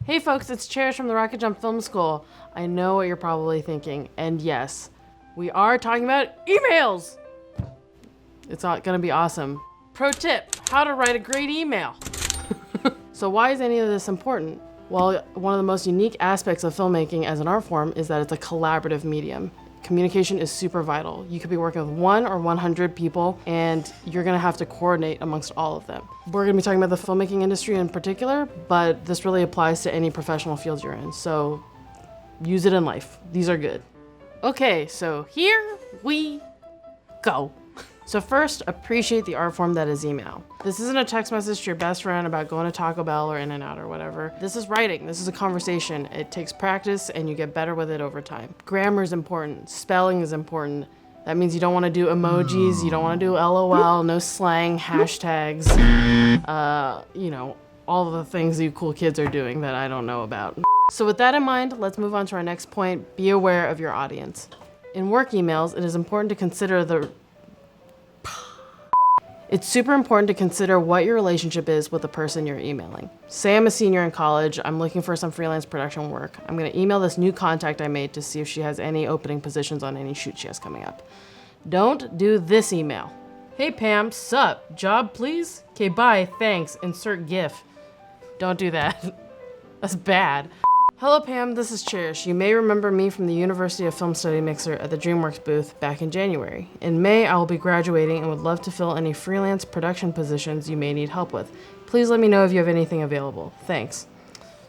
Hey folks, it's Cherish from the RocketJump Film School. I know what you're probably thinking, and yes, we are talking about emails! It's gonna be awesome. Pro tip, how to write a great email. So why is any of this important? Well, one of the most unique aspects of filmmaking as an art form is that it's a collaborative medium. Communication is super vital. You could be working with 1 or 100 people and you're gonna have to coordinate amongst all of them. We're gonna be talking about the filmmaking industry in particular, but this really applies to any professional field you're in. So use it in life. These are good. Okay, so here we go. So first, appreciate the art form that is email. This isn't a text message to your best friend about going to Taco Bell or In-N-Out or whatever. This is writing, this is a conversation. It takes practice and you get better with it over time. Grammar is important, spelling is important. That means you don't wanna do emojis, you don't wanna do LOL, no slang, hashtags, all of the things you cool kids are doing that I don't know about. So with that in mind, let's move on to our next point. Be aware of your audience. In work emails, it is important to consider It's super important to consider what your relationship is with the person you're emailing. Say I'm a senior in college, I'm looking for some freelance production work. I'm gonna email this new contact I made to see if she has any opening positions on any shoot she has coming up. Don't do this email. Hey Pam, sup, job please? Okay, bye, thanks, insert GIF. Don't do that. That's bad. Hello Pam, this is Cherish. You may remember me from the University of Film Study Mixer at the DreamWorks booth back in January. In May, I will be graduating and would love to fill any freelance production positions you may need help with. Please let me know if you have anything available. Thanks.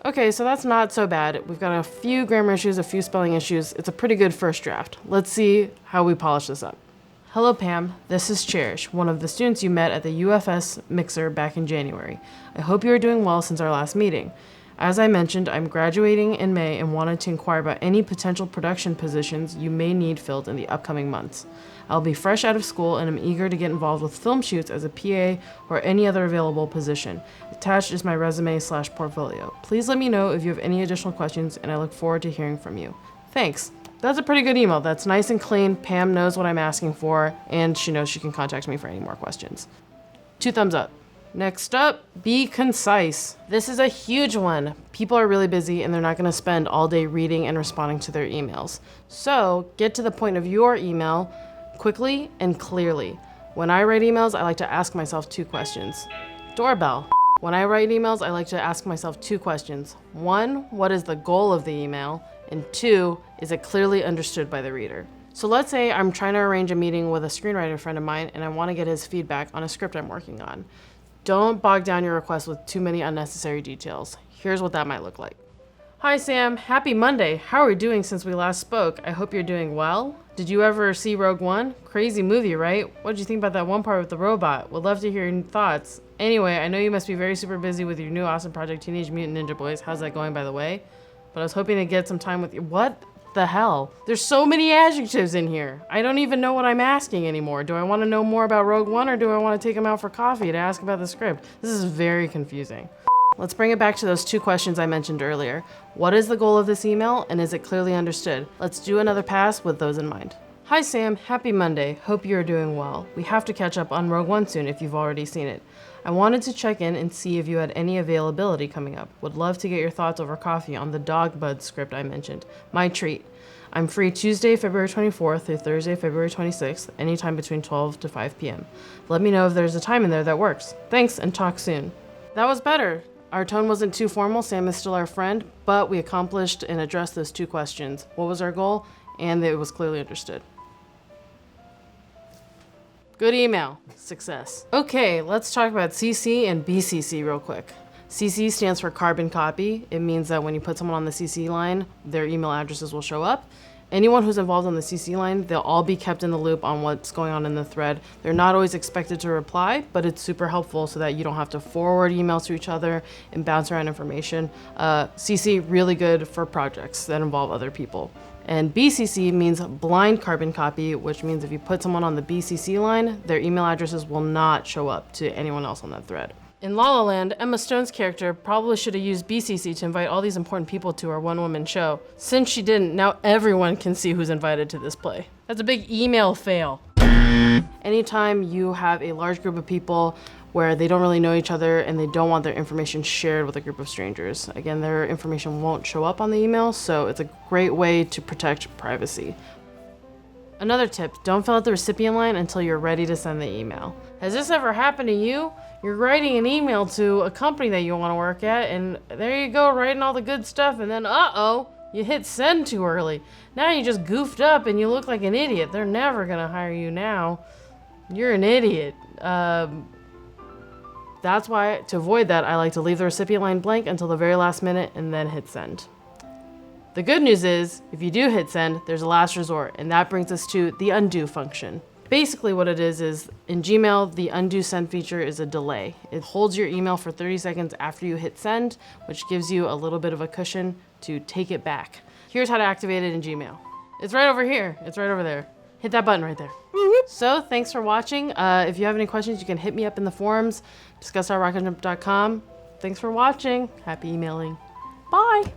Okay, so that's not so bad. We've got a few grammar issues, a few spelling issues. It's a pretty good first draft. Let's see how we polish this up. Hello Pam, this is Cherish, one of the students you met at the UFS Mixer back in January. I hope you are doing well since our last meeting. As I mentioned, I'm graduating in May and wanted to inquire about any potential production positions you may need filled in the upcoming months. I'll be fresh out of school and am eager to get involved with film shoots as a PA or any other available position. Attached is my resume/portfolio. Please let me know if you have any additional questions and I look forward to hearing from you. Thanks. That's a pretty good email. That's nice and clean. Pam knows what I'm asking for and she knows she can contact me for any more questions. 2 thumbs up. Next up, be concise. This is a huge one. People are really busy and they're not gonna spend all day reading and responding to their emails. So get to the point of your email quickly and clearly. When I write emails, I like to ask myself 2 questions. Doorbell. When I write emails, I like to ask myself 2 questions. 1, what is the goal of the email? And 2, is it clearly understood by the reader? So let's say I'm trying to arrange a meeting with a screenwriter friend of mine and I wanna get his feedback on a script I'm working on. Don't bog down your request with too many unnecessary details. Here's what that might look like. Hi Sam, happy Monday. How are we doing since we last spoke? I hope you're doing well. Did you ever see Rogue One? Crazy movie, right? What did you think about that one part with the robot? Would love to hear your thoughts. Anyway, I know you must be very super busy with your new awesome project, Teenage Mutant Ninja Boys. How's that going, by the way? But I was hoping to get some time with you. What the hell? There's so many adjectives in here. I don't even know what I'm asking anymore. Do I want to know more about Rogue One or do I want to take him out for coffee to ask about the script? This is very confusing. Let's bring it back to those 2 questions I mentioned earlier. What is the goal of this email and is it clearly understood? Let's do another pass with those in mind. Hi Sam, happy Monday. Hope you are doing well. We have to catch up on Rogue One soon if you've already seen it. I wanted to check in and see if you had any availability coming up. Would love to get your thoughts over coffee on the Dog Bud script I mentioned. My treat. I'm free Tuesday, February 24th through Thursday, February 26th, anytime between 12 to 5 p.m. Let me know if there's a time in there that works. Thanks and talk soon. That was better. Our tone wasn't too formal. Sam is still our friend, but we accomplished and addressed those 2 questions. What was our goal? And it was clearly understood. Good email. Success. Okay, let's talk about CC and BCC real quick. CC stands for carbon copy. It means that when you put someone on the CC line, their email addresses will show up. Anyone who's involved on the CC line, they'll all be kept in the loop on what's going on in the thread. They're not always expected to reply, but it's super helpful so that you don't have to forward emails to each other and bounce around information. CC, really good for projects that involve other people. And BCC means blind carbon copy, which means if you put someone on the BCC line, their email addresses will not show up to anyone else on that thread. In La La Land, Emma Stone's character probably should have used BCC to invite all these important people to her one-woman show. Since she didn't, now everyone can see who's invited to this play. That's a big email fail. Anytime you have a large group of people where they don't really know each other and they don't want their information shared with a group of strangers. Again, their information won't show up on the email, so it's a great way to protect privacy. Another tip, don't fill out the recipient line until you're ready to send the email. Has this ever happened to you? You're writing an email to a company that you want to work at, and there you go, writing all the good stuff, and then you hit send too early. Now you just goofed up and you look like an idiot. They're never gonna hire you now. You're an idiot. That's why, to avoid that, I like to leave the recipient line blank until the very last minute and then hit send. The good news is, if you do hit send, there's a last resort, and that brings us to the undo function. Basically what it is in Gmail, the undo send feature is a delay. It holds your email for 30 seconds after you hit send, which gives you a little bit of a cushion to take it back. Here's how to activate it in Gmail. It's right over here. It's right over there. Hit that button right there. So thanks for watching. If you have any questions, you can hit me up in the forums, discuss.rocketjump.com. Thanks for watching. Happy emailing. Bye.